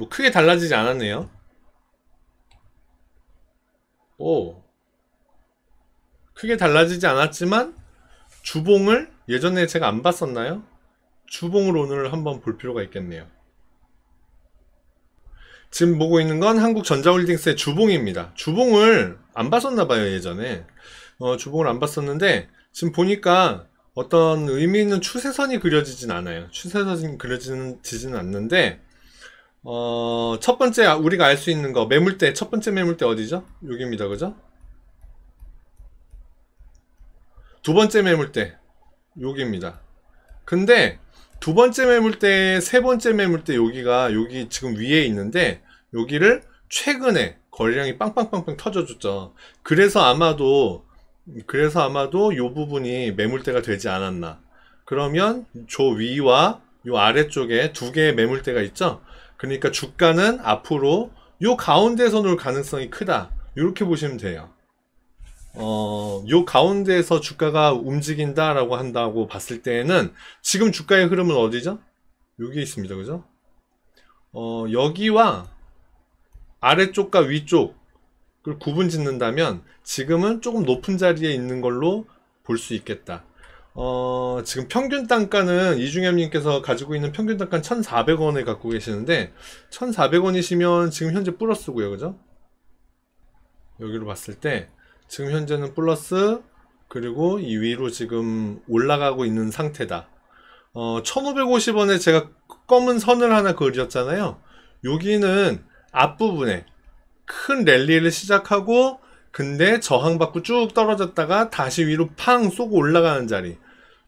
뭐 크게 달라지지 않았네요. 오, 크게 달라지지 않았지만 주봉을 예전에 제가 안 봤었나요? 주봉을 오늘 한번 볼 필요가 있겠네요. 지금 보고 있는 건 한국전자홀딩스의 주봉입니다. 주봉을 안 봤었나봐요, 예전에. 주봉을 안 봤었는데, 지금 보니까 어떤 의미 있는 추세선이 그려지진 않아요. 추세선이 그려지지는 않는데, 첫 번째 우리가 알 수 있는 거, 매물대, 첫 번째 매물대 어디죠? 여기입니다, 그죠? 두 번째 매물대, 여기입니다. 근데 두 번째 매물대, 세 번째 매물대 여기가 여기 지금 위에 있는데 여기를 최근에 거래량이 빵빵빵빵 터져줬죠. 그래서 아마도 요 부분이 매물대가 되지 않았나. 그러면 저 위와 요 아래쪽에 두 개의 매물대가 있죠. 그러니까 주가는 앞으로 요 가운데서 놀 가능성이 크다. 이렇게 보시면 돼요. 요 가운데에서 주가가 움직인다라고 한다고 봤을 때에는 지금 주가의 흐름은 어디죠? 여기 있습니다. 그죠? 여기와 아래쪽과 위쪽을 구분 짓는다면 지금은 조금 높은 자리에 있는 걸로 볼 수 있겠다. 지금 평균 단가는 이중엽님께서 가지고 있는 평균 단가는 1,400원에 갖고 계시는데 1,400원이시면 지금 현재 플러스고요. 그죠? 여기로 봤을 때 지금 현재는 플러스 그리고 이 위로 지금 올라가고 있는 상태다. 1550원에 제가 검은 선을 하나 그렸잖아요. 여기는 앞부분에 큰 랠리를 시작하고 근데 저항받고 쭉 떨어졌다가 다시 위로 팡 쏘고 올라가는 자리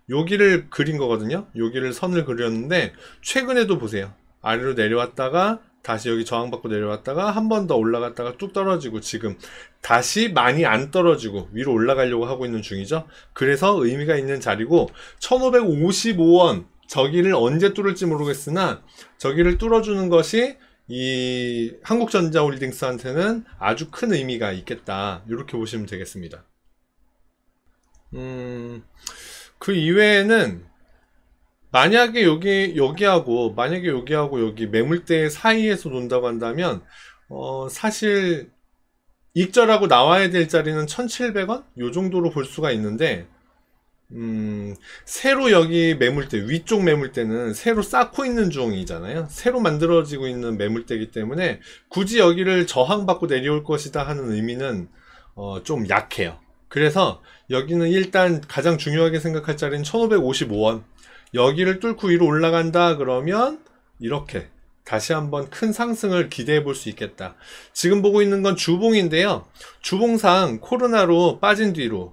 여기를 그린 거거든요. 여기를 선을 그렸는데 최근에도 보세요. 아래로 내려왔다가 다시 여기 저항받고 내려왔다가 한 번 더 올라갔다가 뚝 떨어지고 지금 다시 많이 안 떨어지고 위로 올라가려고 하고 있는 중이죠. 그래서 의미가 있는 자리고 1555원 저기를 언제 뚫을지 모르겠으나 저기를 뚫어주는 것이 이 한국전자홀딩스한테는 아주 큰 의미가 있겠다. 이렇게 보시면 되겠습니다. 그 이외에는 만약에 여기하고 여기 매물대 사이에서 논다고 한다면 사실 익절하고 나와야 될 자리는 1,700원? 요 정도로 볼 수가 있는데 새로 여기 매물대 위쪽 매물대는 새로 쌓고 있는 중이잖아요. 새로 만들어지고 있는 매물대이기 때문에 굳이 여기를 저항받고 내려올 것이다 하는 의미는 좀 약해요. 그래서 여기는 일단 가장 중요하게 생각할 자리는 1555원 여기를 뚫고 위로 올라간다 그러면 이렇게 다시 한번 큰 상승을 기대해 볼 수 있겠다. 지금 보고 있는 건 주봉인데요. 주봉상 코로나로 빠진 뒤로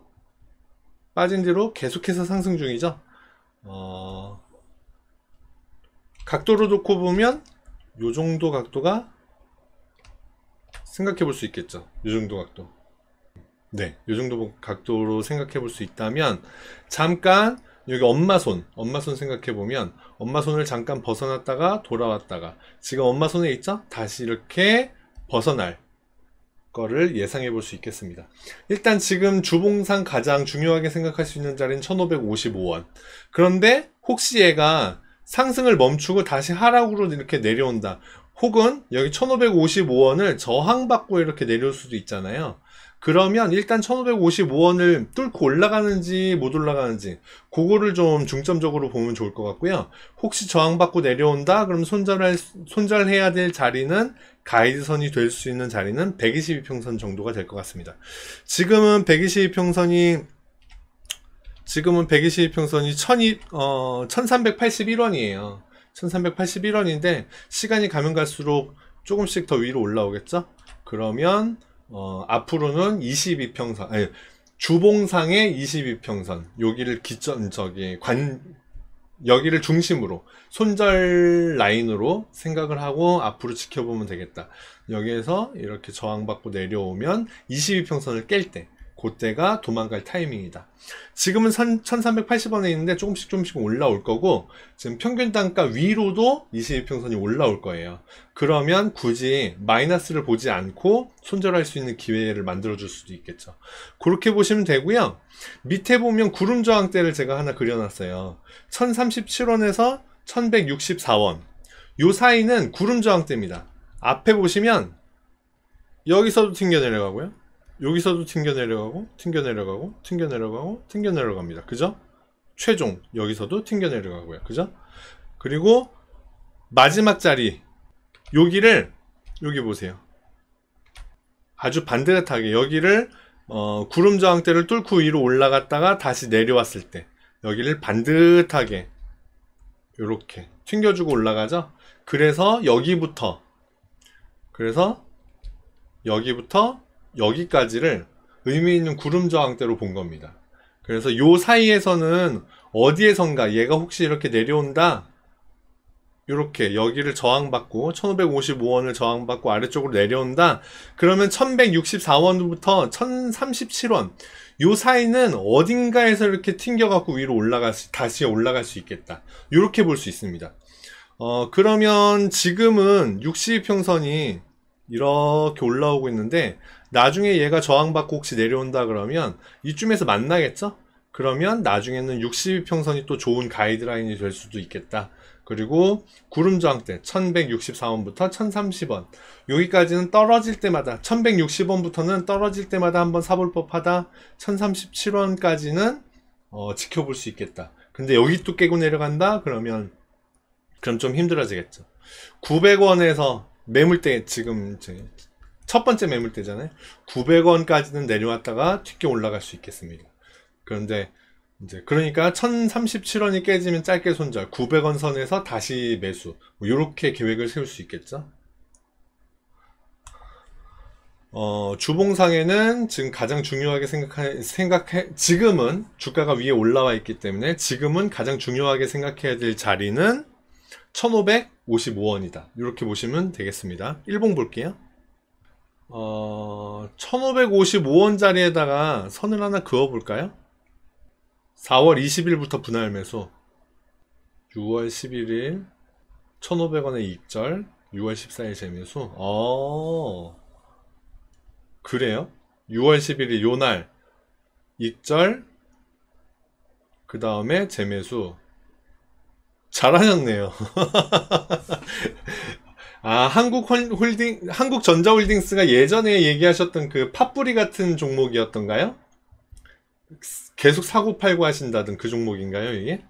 계속해서 상승 중이죠. 각도로 놓고 보면 요 정도 각도가 생각해 볼 수 있겠죠. 요 정도 각도. 네, 요 정도 각도로 생각해 볼 수 있다면 잠깐 여기 엄마손 생각해 보면 엄마손을 잠깐 벗어났다가 돌아왔다가 지금 엄마손에 있죠? 다시 이렇게 벗어날 거를 예상해 볼 수 있겠습니다. 일단 지금 주봉상 가장 중요하게 생각할 수 있는 자리는 1555원. 그런데 혹시 얘가 상승을 멈추고 다시 하락으로 이렇게 내려온다. 혹은 여기 1555원을 저항받고 이렇게 내려올 수도 있잖아요. 그러면 일단 1555원을 뚫고 올라가는지 못 올라가는지 그거를 좀 중점적으로 보면 좋을 것 같고요. 혹시 저항받고 내려온다? 그럼 손절해야 될 자리는 가이드선이 될 수 있는 자리는 122평선 정도가 될 것 같습니다. 지금은 122평선이 1381원이에요. 1381원인데 시간이 가면 갈수록 조금씩 더 위로 올라오겠죠? 그러면 앞으로는 22평선, 아니, 주봉상의 22평선, 여기를 중심으로, 손절 라인으로 생각을 하고 앞으로 지켜보면 되겠다. 여기에서 이렇게 저항받고 내려오면 22평선을 깰 때, 그때가 도망갈 타이밍이다. 지금은 1380원에 있는데 조금씩 올라올 거고 지금 평균 단가 위로도 22평선이 올라올 거예요. 그러면 굳이 마이너스를 보지 않고 손절할 수 있는 기회를 만들어 줄 수도 있겠죠. 그렇게 보시면 되고요. 밑에 보면 구름 저항대를 제가 하나 그려놨어요. 1037원에서 1164원 요 사이는 구름 저항대입니다. 앞에 보시면 여기서도 튕겨 내려가고요. 여기서도 튕겨 내려가고 튕겨 내려가고 튕겨 내려가고 튕겨 내려갑니다. 그죠? 최종 여기서도 튕겨 내려가고요. 그죠? 그리고 마지막 자리 여기를 여기 보세요. 아주 반듯하게 여기를 구름 저항대를 뚫고 위로 올라갔다가 다시 내려왔을 때 여기를 반듯하게 이렇게 튕겨주고 올라가죠. 그래서 여기부터 여기까지를 의미 있는 구름 저항대로 본 겁니다. 그래서 요 사이에서는 어디에선가 얘가 혹시 이렇게 내려온다, 이렇게 여기를 저항받고 1555원을 저항받고 아래쪽으로 내려온다, 그러면 1164원부터 1037원 요 사이는 어딘가에서 이렇게 튕겨갖고 위로 다시 올라갈 수 있겠다, 이렇게 볼 수 있습니다. 그러면 지금은 62평선이 이렇게 올라오고 있는데 나중에 얘가 저항받고 혹시 내려온다 그러면 이쯤에서 만나겠죠? 그러면 나중에는 62평선이 또 좋은 가이드라인이 될 수도 있겠다. 그리고 구름 저항대 1164원부터 1030원 여기까지는 떨어질 때마다 1160원부터는 떨어질 때마다 한번 사볼 법하다. 1037원까지는 지켜볼 수 있겠다. 근데 여기 또 깨고 내려간다? 그럼 좀 힘들어지겠죠. 900원에서 매물대, 지금 첫 번째 매물대잖아요. 900원까지는 내려왔다가 튀겨 올라갈 수 있겠습니다. 그런데 그러니까 1037원이 깨지면 짧게 손절, 900원 선에서 다시 매수, 이렇게 계획을 세울 수 있겠죠. 주봉상에는 지금 가장 중요하게 지금은 주가가 위에 올라와 있기 때문에 지금은 가장 중요하게 생각해야 될 자리는 1555원이다. 이렇게 보시면 되겠습니다. 일봉 볼게요. 1555원 자리에다가 선을 하나 그어 볼까요? 4월 20일부터 분할 매수, 6월 11일 1500원의 이익절, 6월 14일 재매수. 그래요? 6월 11일 요날 이익절, 그 다음에 재매수. 잘하셨네요. 한국전자홀딩스가 예전에 얘기하셨던 그 팥뿌리 같은 종목이었던가요? 계속 사고 팔고 하신다던 그 종목인가요, 이게?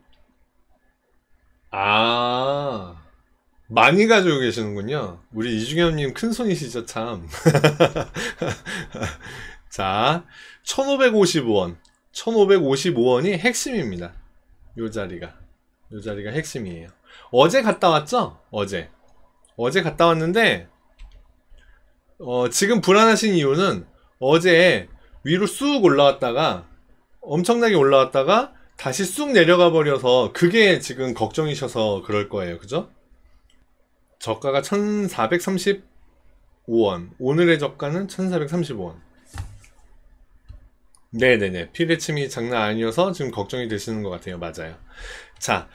많이 가지고 계시는군요. 우리 이중엽님 큰손이시죠, 참. 자, 1555원. 1555원이 핵심입니다. 요 자리가 핵심이에요. 어제 갔다 왔죠? 어제 갔다 왔는데, 지금 불안하신 이유는 어제 위로 쑥 올라왔다가, 엄청나게 올라왔다가, 다시 쑥 내려가 버려서, 그게 지금 걱정이셔서 그럴 거예요. 그죠? 저가가 1435원. 오늘의 저가는 1435원. 네네네. 피레침이 장난 아니어서 지금 걱정이 되시는 것 같아요. 맞아요. 자,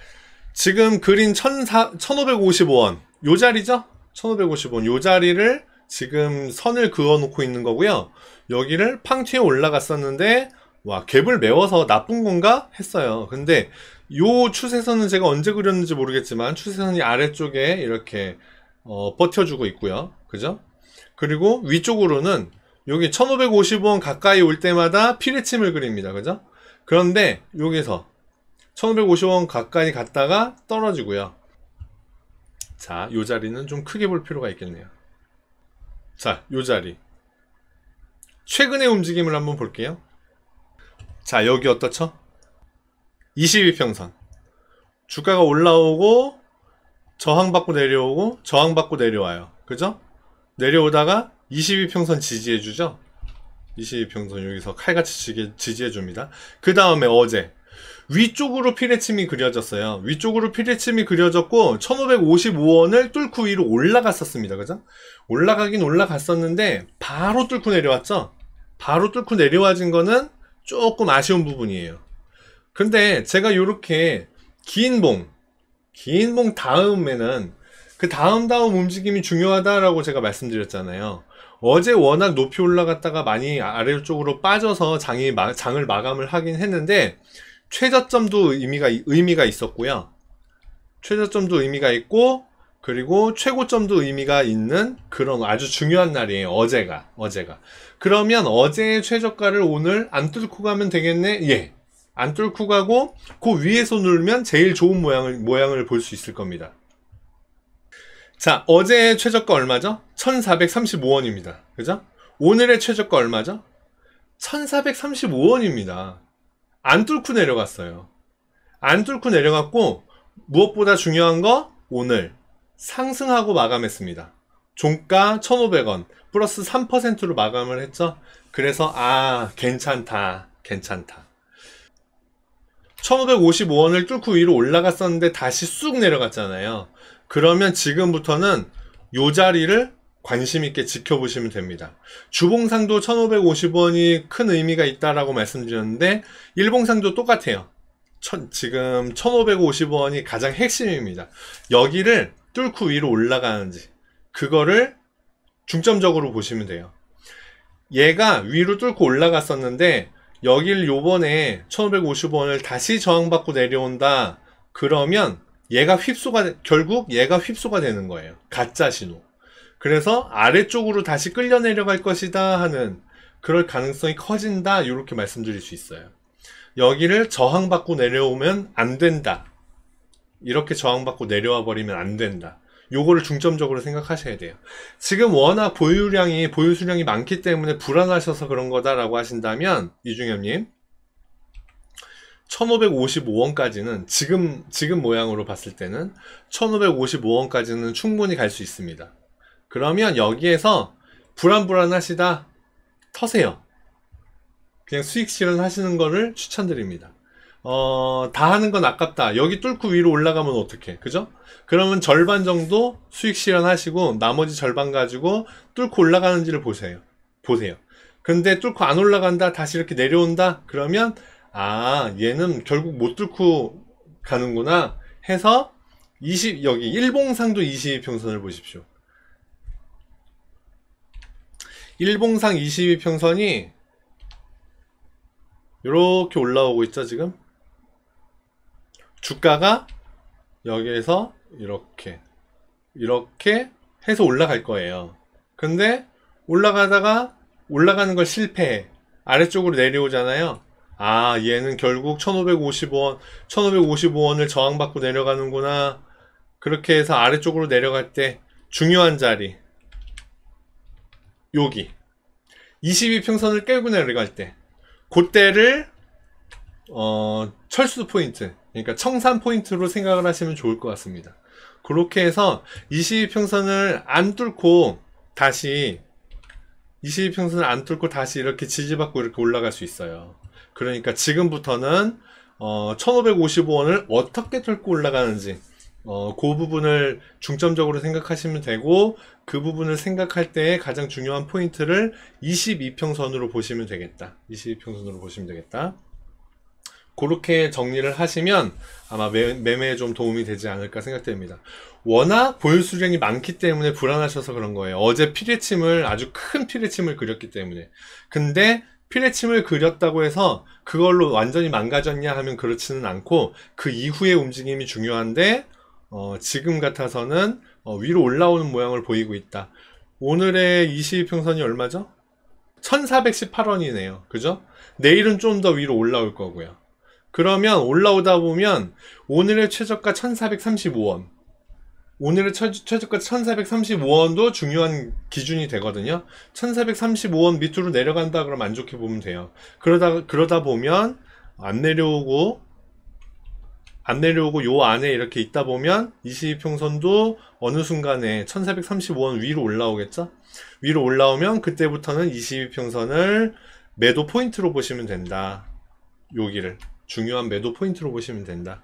지금 그린 1555원. 요 자리죠? 1555원. 요 자리를 지금 선을 그어 놓고 있는 거고요. 여기를 팡 튀어 올라갔었는데, 와, 갭을 메워서 나쁜 건가? 했어요. 근데 요 추세선은 제가 언제 그렸는지 모르겠지만 추세선이 아래쪽에 이렇게 버텨주고 있고요. 그죠? 그리고 위쪽으로는 여기 1555원 가까이 올 때마다 피레침을 그립니다. 그죠? 그런데 여기서 1550원 가까이 갔다가 떨어지고요. 자, 요 자리는 좀 크게 볼 필요가 있겠네요. 자, 요 자리 최근의 움직임을 한번 볼게요. 자, 여기 어떻죠? 22평선 주가가 올라오고 저항받고 내려오고 저항받고 내려와요. 그죠? 내려오다가 22평선 지지해주죠? 22평선 여기서 칼같이 지지해줍니다. 그 다음에 어제 위쪽으로 피레침이 그려졌어요. 위쪽으로 피레침이 그려졌고 1555원을 뚫고 위로 올라갔었습니다. 그죠? 올라가긴 올라갔었는데 바로 뚫고 내려왔죠? 바로 뚫고 내려와진 거는 조금 아쉬운 부분이에요. 근데 제가 요렇게 긴 봉 다음에는 그 다음 움직임이 중요하다라고 제가 말씀드렸잖아요. 어제 워낙 높이 올라갔다가 많이 아래쪽으로 빠져서 장을 마감을 하긴 했는데 최저점도 의미가 있었고요. 최저점도 의미가 있고, 그리고 최고점도 의미가 있는 그런 아주 중요한 날이에요. 어제가. 그러면 어제의 최저가를 오늘 안 뚫고 가면 되겠네? 예. 안 뚫고 가고 그 위에서 누르면 제일 좋은 모양을 볼 수 있을 겁니다. 자, 어제의 최저가 얼마죠? 1435원입니다. 그죠? 오늘의 최저가 얼마죠? 1435원입니다. 안 뚫고 내려갔어요. 안 뚫고 내려갔고 무엇보다 중요한 거 오늘 상승하고 마감했습니다. 종가 1,500원 플러스 3%로 마감을 했죠. 그래서 괜찮다. 1,555원을 뚫고 위로 올라갔었는데 다시 쑥 내려갔잖아요. 그러면 지금부터는 요 자리를 관심 있게 지켜보시면 됩니다. 주봉상도 1,550원이 큰 의미가 있다라고 말씀드렸는데 일봉상도 똑같아요. 지금 1,550원이 가장 핵심입니다. 여기를 뚫고 위로 올라가는지 그거를 중점적으로 보시면 돼요. 얘가 위로 뚫고 올라갔었는데 여길 요번에 1,550원을 다시 저항받고 내려온다. 그러면 결국 얘가 휩소가 되는 거예요. 가짜 신호. 그래서 아래쪽으로 다시 끌려 내려갈 것이다 하는 그럴 가능성이 커진다. 이렇게 말씀드릴 수 있어요. 여기를 저항받고 내려오면 안 된다. 이렇게 저항받고 내려와 버리면 안 된다. 요거를 중점적으로 생각하셔야 돼요. 지금 워낙 보유 수량이 많기 때문에 불안하셔서 그런 거다라고 하신다면 이중엽님 1,555원까지는 지금 모양으로 봤을 때는 1,555원까지는 충분히 갈 수 있습니다. 그러면 여기에서 불안하시다 터세요. 그냥 수익 실현하시는 거를 추천드립니다. 다 하는 건 아깝다. 여기 뚫고 위로 올라가면 어떡해. 그죠? 그러면 절반 정도 수익 실현하시고 나머지 절반 가지고 뚫고 올라가는지를 보세요. 근데 뚫고 안 올라간다. 다시 이렇게 내려온다. 그러면 얘는 결국 못 뚫고 가는구나 해서 여기 일봉상도 22평선을 보십시오. 일봉상 22평선이 이렇게 올라오고 있죠. 지금 주가가 여기에서 이렇게 해서 올라갈 거예요. 근데 올라가다가 올라가는 걸 실패해. 아래쪽으로 내려오잖아요. 얘는 결국 1,555원을 저항받고 내려가는구나. 그렇게 해서 아래쪽으로 내려갈 때 중요한 자리 여기 22평선을 깨고 내려갈 때 그때를 철수 포인트, 그러니까 청산 포인트로 생각을 하시면 좋을 것 같습니다. 그렇게 해서 22평선을 안 뚫고 다시 이렇게 지지받고 이렇게 올라갈 수 있어요. 그러니까 지금부터는 1,555원을 어떻게 뚫고 올라가는지 그 부분을 중점적으로 생각하시면 되고, 그 부분을 생각할 때 가장 중요한 포인트를 22평선으로 보시면 되겠다. 22평선으로 보시면 되겠다. 그렇게 정리를 하시면 아마 매매에 좀 도움이 되지 않을까 생각됩니다. 워낙 보유 수량이 많기 때문에 불안하셔서 그런 거예요. 어제 아주 큰 피레침을 그렸기 때문에. 근데 피레침을 그렸다고 해서 그걸로 완전히 망가졌냐 하면 그렇지는 않고, 그 이후의 움직임이 중요한데 지금 같아서는 위로 올라오는 모양을 보이고 있다. 오늘의 22평선이 얼마죠? 1418원이네요. 그죠? 내일은 좀 더 위로 올라올 거고요. 그러면 올라오다 보면 오늘의 최저가 1435원, 오늘의 최저가 1435원도 중요한 기준이 되거든요. 1435원 밑으로 내려간다 그러면 안 좋게 보면 돼요. 그러다 보면 안 내려오고 요 안에 이렇게 있다 보면 22평선도 어느 순간에 1435원 위로 올라오겠죠? 위로 올라오면 그때부터는 22평선을 매도 포인트로 보시면 된다. 여기를 중요한 매도 포인트로 보시면 된다.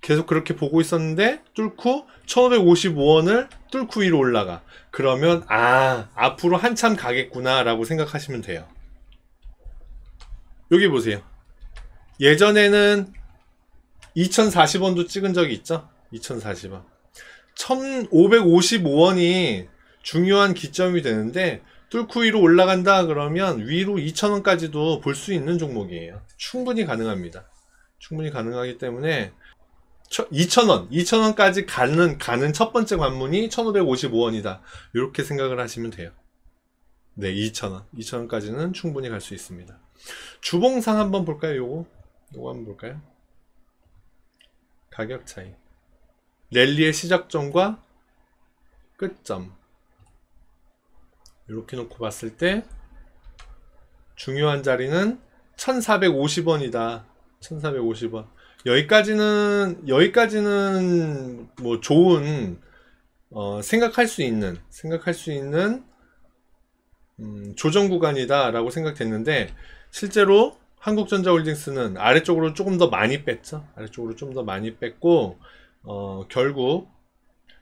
계속 그렇게 보고 있었는데 뚫고 1555원을 뚫고 위로 올라가. 그러면 앞으로 한참 가겠구나 라고 생각하시면 돼요. 여기 보세요. 예전에는 2040원도 찍은 적이 있죠. 2040원 1555원이 중요한 기점이 되는데, 뚫고 위로 올라간다 그러면 위로 2000원까지도 볼 수 있는 종목이에요. 충분히 가능합니다. 충분히 가능하기 때문에 2,000원, 2,000원까지 가는 첫 번째 관문이 1,555원이다. 이렇게 생각을 하시면 돼요. 네, 2,000원. 2,000원까지는 충분히 갈 수 있습니다. 주봉상 한번 볼까요? 요거 한번 볼까요? 가격 차이. 랠리의 시작점과 끝점. 이렇게 놓고 봤을 때 중요한 자리는 1,450원이다. 1,450원. 여기까지는 뭐 좋은 생각할 수 있는 조정 구간이다 라고 생각됐는데, 실제로 한국전자홀딩스는 아래쪽으로 조금 더 많이 뺐죠. 아래쪽으로 좀 더 많이 뺐고 결국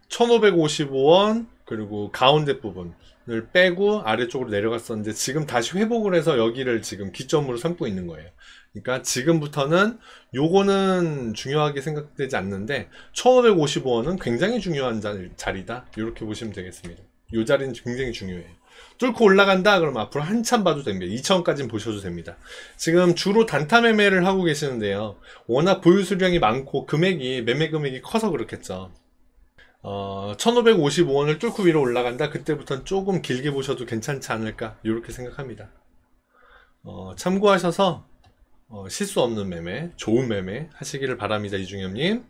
1,555원 그리고 가운데 부분을 빼고 아래쪽으로 내려갔었는데, 지금 다시 회복을 해서 여기를 지금 기점으로 삼고 있는 거예요. 그러니까 지금부터는 요거는 중요하게 생각되지 않는데 1,555원은 굉장히 중요한 자리다, 이렇게 보시면 되겠습니다. 이 자리는 굉장히 중요해요. 뚫고 올라간다 그러면 앞으로 한참 봐도 됩니다. 2,000원까지는 보셔도 됩니다. 지금 주로 단타 매매를 하고 계시는데요, 워낙 보유 수량이 많고 매매 금액이 커서 그렇겠죠. 1,555원을 뚫고 위로 올라간다, 그때부터는 조금 길게 보셔도 괜찮지 않을까, 이렇게 생각합니다. 참고하셔서 실수 없는 매매, 좋은 매매 하시기를 바랍니다. 이중엽님.